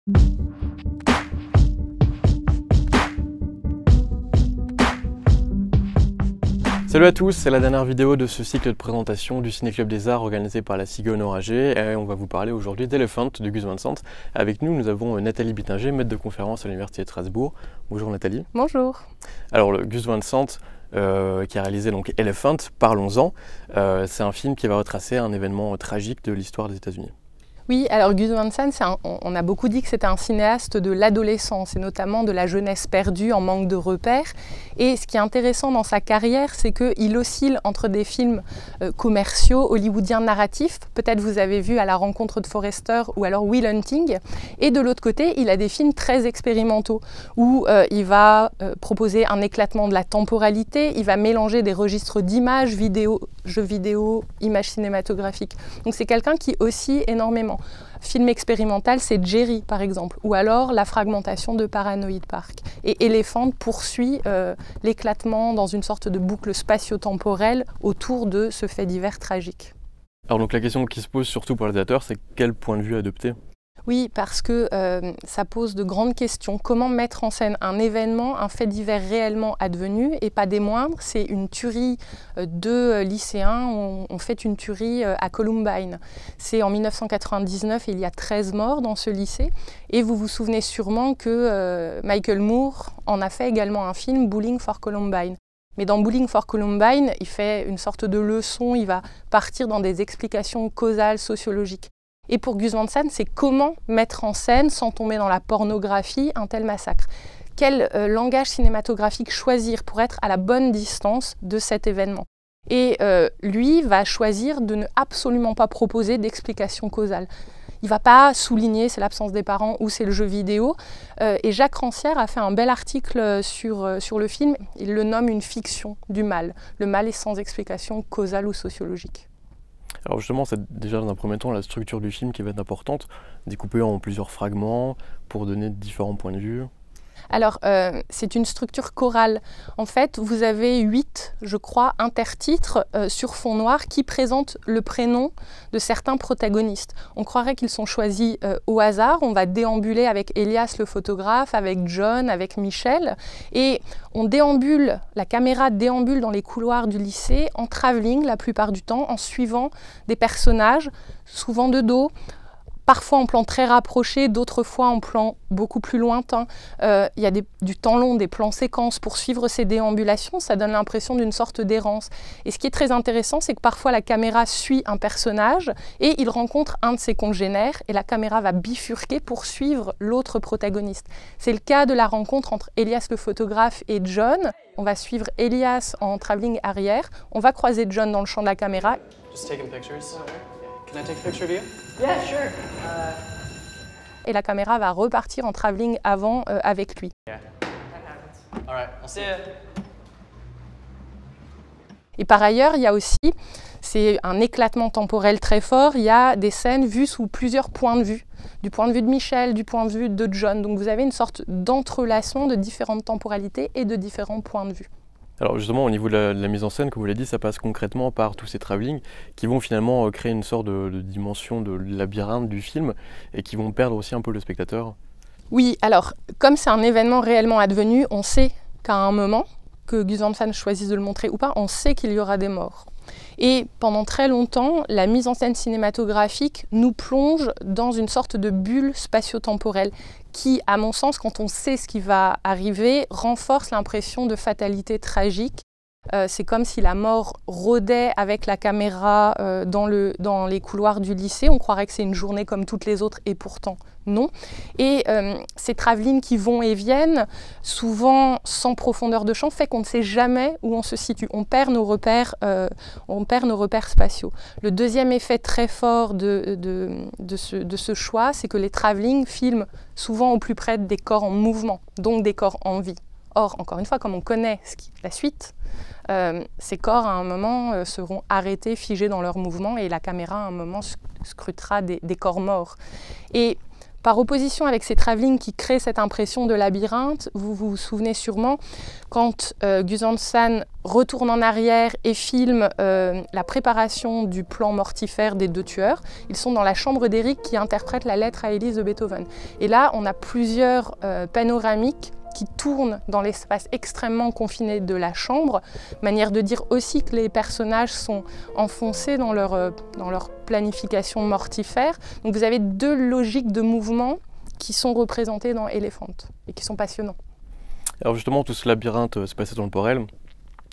Salut à tous, c'est la dernière vidéo de ce cycle de présentation du Ciné-Club des Arts organisé par la Cigogne Enragée et on va vous parler aujourd'hui d'Elephant de Gus Van Sant. Avec nous avons Nathalie Bittinger, maître de conférence à l'Université de Strasbourg. Bonjour Nathalie. Bonjour. Alors le Gus Van Sant qui a réalisé donc Elephant, parlons-en. C'est un film qui va retracer un événement tragique de l'histoire des États-Unis. Oui, alors Gus Van Sant, on a beaucoup dit que c'était un cinéaste de l'adolescence et notamment de la jeunesse perdue en manque de repères. Et ce qui est intéressant dans sa carrière, c'est qu'il oscille entre des films commerciaux, hollywoodiens narratifs, peut-être vous avez vu À la rencontre de Forrester ou alors Will Hunting, et de l'autre côté, il a des films très expérimentaux où il va proposer un éclatement de la temporalité, il va mélanger des registres d'images, vidéo, jeux vidéo, images cinématographiques. Donc c'est quelqu'un qui oscille énormément. Film expérimental, c'est Jerry par exemple, ou alors La fragmentation de Paranoid Park. Et Elephant poursuit l'éclatement dans une sorte de boucle spatio-temporelle autour de ce fait divers tragique. Alors donc la question qui se pose surtout pour les réalisateurs, c'est quel point de vue adopter ? Oui, parce que ça pose de grandes questions. Comment mettre en scène un événement, un fait divers réellement advenu, et pas des moindres, c'est une tuerie de lycéens. On fait une tuerie à Columbine. C'est en 1999 et il y a 13 morts dans ce lycée. Et vous vous souvenez sûrement que Michael Moore en a fait également un film, Bowling for Columbine. Mais dans Bowling for Columbine, il fait une sorte de leçon, il va partir dans des explications causales, sociologiques. Et pour Gus Van Sant, c'est comment mettre en scène, sans tomber dans la pornographie, un tel massacre. Quel langage cinématographique choisir pour être à la bonne distance de cet événement. Et lui va choisir de ne absolument pas proposer d'explication causale. Il ne va pas souligner c'est l'absence des parents ou c'est le jeu vidéo. Et Jacques Rancière a fait un bel article sur le film. Il le nomme une fiction du mal. Le mal est sans explication causale ou sociologique. Alors justement, c'est déjà dans un premier temps la structure du film qui va être importante, découpée en plusieurs fragments pour donner différents points de vue. Alors, c'est une structure chorale. En fait, vous avez 8, je crois, intertitres sur fond noir qui présentent le prénom de certains protagonistes. On croirait qu'ils sont choisis au hasard. On va déambuler avec Elias le photographe, avec John, avec Michel. Et on déambule, la caméra déambule dans les couloirs du lycée en travelling la plupart du temps, en suivant des personnages, souvent de dos, parfois en plan très rapproché, d'autres fois en plan beaucoup plus lointain. Il y a du temps long, des plans séquences pour suivre ces déambulations, ça donne l'impression d'une sorte d'errance. Et ce qui est très intéressant, c'est que parfois la caméra suit un personnage et il rencontre un de ses congénères et la caméra va bifurquer pour suivre l'autre protagoniste. C'est le cas de la rencontre entre Elias le photographe et John. On va suivre Elias en travelling arrière, on va croiser John dans le champ de la caméra. Just taking pictures. Can I take a picture of you? Yeah, sure. Et la caméra va repartir en travelling avant avec lui. Yeah. All right, I'll see you. Et par ailleurs, il y a aussi, c'est un éclatement temporel très fort, il y a des scènes vues sous plusieurs points de vue. Du point de vue de Michel, du point de vue de John. Donc vous avez une sorte d'entrelacement de différentes temporalités et de différents points de vue. Alors justement, au niveau de la mise en scène, comme vous l'avez dit, ça passe concrètement par tous ces travelling qui vont finalement créer une sorte de dimension de labyrinthe du film et qui vont perdre aussi un peu le spectateur. Oui, alors comme c'est un événement réellement advenu, on sait qu'à un moment, que Gus Van Sant choisisse de le montrer ou pas, on sait qu'il y aura des morts. Et pendant très longtemps, la mise en scène cinématographique nous plonge dans une sorte de bulle spatio-temporelle qui, à mon sens, quand on sait ce qui va arriver, renforce l'impression de fatalité tragique. C'est comme si la mort rôdait avec la caméra dans les couloirs du lycée. On croirait que c'est une journée comme toutes les autres et pourtant non. Et ces travelling qui vont et viennent, souvent sans profondeur de champ, fait qu'on ne sait jamais où on se situe. On perd nos repères spatiaux. Le deuxième effet très fort de ce choix, c'est que les travelling filment souvent au plus près des corps en mouvement, donc des corps en vie. Or, encore une fois, comme on connaît la suite, ces corps à un moment seront arrêtés, figés dans leur mouvement et la caméra à un moment scrutera des corps morts. Et Par opposition avec ces travelling qui créent cette impression de labyrinthe, vous vous souvenez sûrement quand Gus Van Sant retourne en arrière et filme la préparation du plan mortifère des deux tueurs. Ils sont dans la chambre d'Eric qui interprète la lettre à Élise de Beethoven. Et là, on a plusieurs panoramiques qui tournent dans l'espace extrêmement confiné de la chambre, manière de dire aussi que les personnages sont enfoncés dans leur planification mortifère. Donc vous avez deux logiques de mouvement qui sont représentées dans Elephant et qui sont passionnants. Alors justement, tout ce labyrinthe spatio-temporel,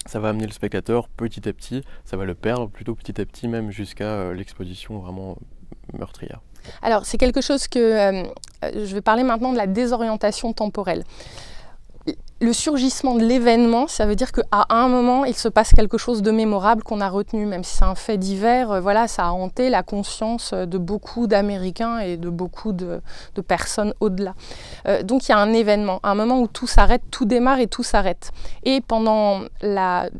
ça va amener le spectateur petit à petit, ça va le perdre plutôt petit à petit, même jusqu'à l'exposition vraiment meurtrière. Alors c'est quelque chose que je vais parler maintenant de la désorientation temporelle. Le surgissement de l'événement, ça veut dire qu'à un moment, il se passe quelque chose de mémorable qu'on a retenu, même si c'est un fait divers, voilà, ça a hanté la conscience de beaucoup d'Américains et de beaucoup de personnes au-delà. Donc il y a un événement, un moment où tout s'arrête, tout démarre et tout s'arrête. Et pendant la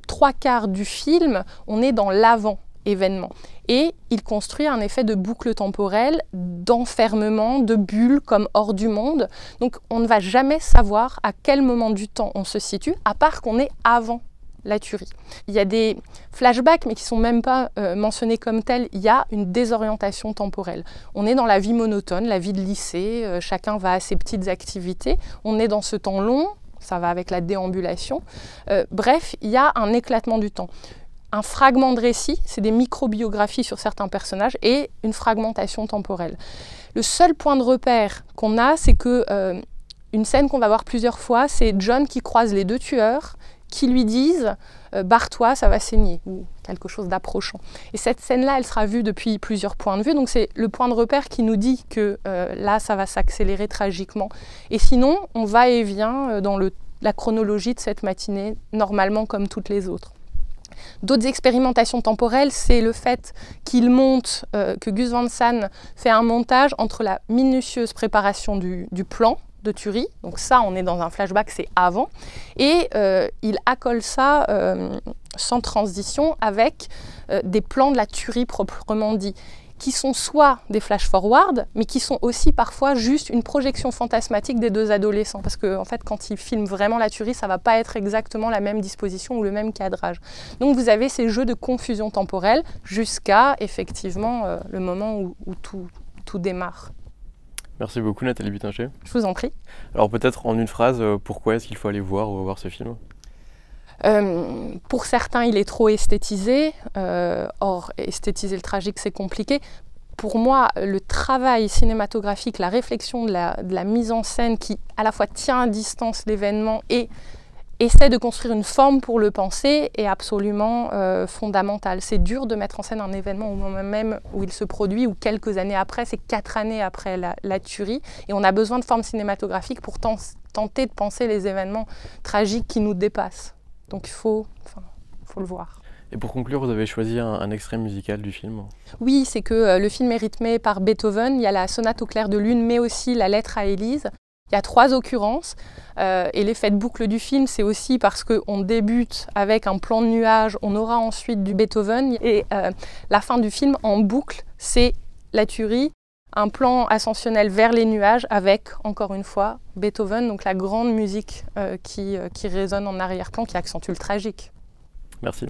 3/4 du film, on est dans l'avant-événement. Et il construit un effet de boucle temporelle, d'enfermement, de bulle comme hors du monde. Donc on ne va jamais savoir à quel moment du temps on se situe, à part qu'on est avant la tuerie. Il y a des flashbacks, mais qui ne sont même pas mentionnés comme tels. Il y a une désorientation temporelle. On est dans la vie monotone, la vie de lycée, chacun va à ses petites activités. On est dans ce temps long, ça va avec la déambulation. Bref, il y a un éclatement du temps. Un fragment de récit, c'est des microbiographies sur certains personnages, et une fragmentation temporelle. Le seul point de repère qu'on a, c'est que une scène qu'on va voir plusieurs fois, c'est John qui croise les deux tueurs, qui lui disent « barre-toi, ça va saigner » ou quelque chose d'approchant. Et cette scène-là, elle sera vue depuis plusieurs points de vue, donc c'est le point de repère qui nous dit que là, ça va s'accélérer tragiquement. Et sinon, on va et vient dans la chronologie de cette matinée, normalement comme toutes les autres. D'autres expérimentations temporelles, c'est le fait qu'il monte, que Gus Van Sant fait un montage entre la minutieuse préparation du plan de tuerie, donc ça on est dans un flashback, c'est avant, et il accole ça sans transition avec des plans de la tuerie proprement dit, qui sont soit des flash-forward, mais qui sont aussi parfois juste une projection fantasmatique des deux adolescents. Parce qu'en fait, quand ils filment vraiment la tuerie, ça ne va pas être exactement la même disposition ou le même cadrage. Donc vous avez ces jeux de confusion temporelle jusqu'à, effectivement, le moment où tout démarre. Merci beaucoup Nathalie Buttinger. Je vous en prie. Alors peut-être en une phrase, pourquoi est-ce qu'il faut aller voir ou revoir ce film ? Pour certains, il est trop esthétisé. Or, esthétiser le tragique, c'est compliqué. Pour moi, le travail cinématographique, la réflexion de la mise en scène qui, à la fois, tient à distance l'événement et essaie de construire une forme pour le penser, est absolument fondamental. C'est dur de mettre en scène un événement au moment même où il se produit, ou quelques années après, c'est 4 années après la tuerie. Et on a besoin de formes cinématographiques pour tenter de penser les événements tragiques qui nous dépassent. Donc il faut le voir. Et pour conclure, vous avez choisi un extrait musical du film. Oui, c'est que le film est rythmé par Beethoven. Il y a la sonate au clair de lune, mais aussi la lettre à Élise. Il y a 3 occurrences. Et l'effet de boucle du film, c'est aussi parce qu'on débute avec un plan de nuage, on aura ensuite du Beethoven. Et la fin du film, en boucle, c'est la tuerie. Un plan ascensionnel vers les nuages avec, encore une fois, Beethoven, donc la grande musique qui résonne en arrière-plan, qui accentue le tragique. Merci.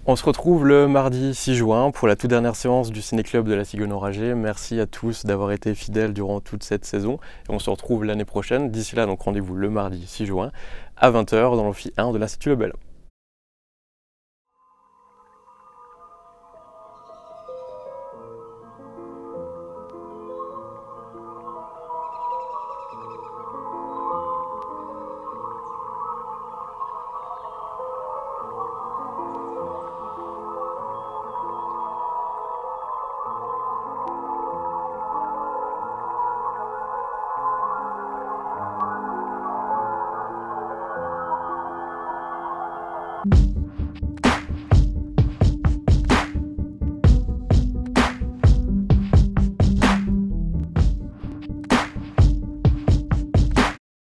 On se retrouve le mardi 6 juin pour la toute dernière séance du Ciné-Club de la Cigogne Enragée. Merci à tous d'avoir été fidèles durant toute cette saison. Et on se retrouve l'année prochaine. D'ici là, donc rendez-vous le mardi 6 juin à 20 h dans l'amphi 1 de l'Institut Lebel.